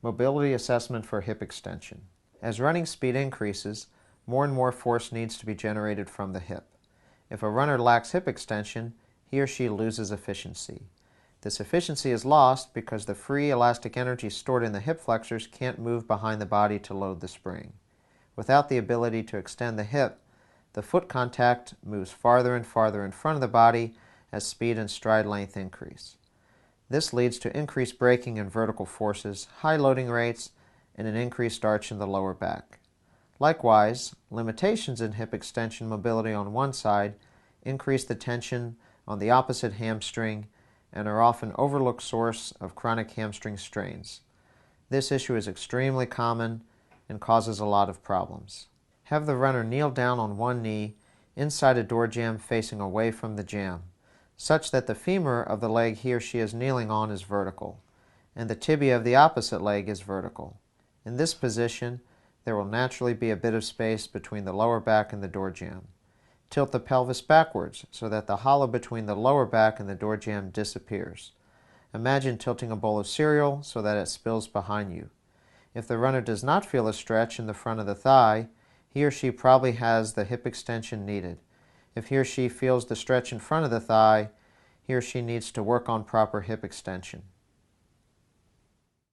Mobility assessment for hip extension. As running speed increases, more and more force needs to be generated from the hip. If a runner lacks hip extension, he or she loses efficiency. This efficiency is lost because the free elastic energy stored in the hip flexors can't move behind the body to load the spring. Without the ability to extend the hip, the foot contact moves farther and farther in front of the body as speed and stride length increase. This leads to increased braking and vertical forces, high loading rates, and an increased arch in the lower back. Likewise, limitations in hip extension mobility on one side increase the tension on the opposite hamstring and are often an overlooked source of chronic hamstring strains. This issue is extremely common and causes a lot of problems. Have the runner kneel down on one knee inside a door jamb facing away from the jamb, such that the femur of the leg he or she is kneeling on is vertical, and the tibia of the opposite leg is vertical. In this position, there will naturally be a bit of space between the lower back and the door jamb. Tilt the pelvis backwards so that the hollow between the lower back and the door jamb disappears. Imagine tilting a bowl of cereal so that it spills behind you. If the runner does not feel a stretch in the front of the thigh, he or she probably has the hip extension needed. If he or she feels the stretch in front of the thigh, he or she needs to work on proper hip extension.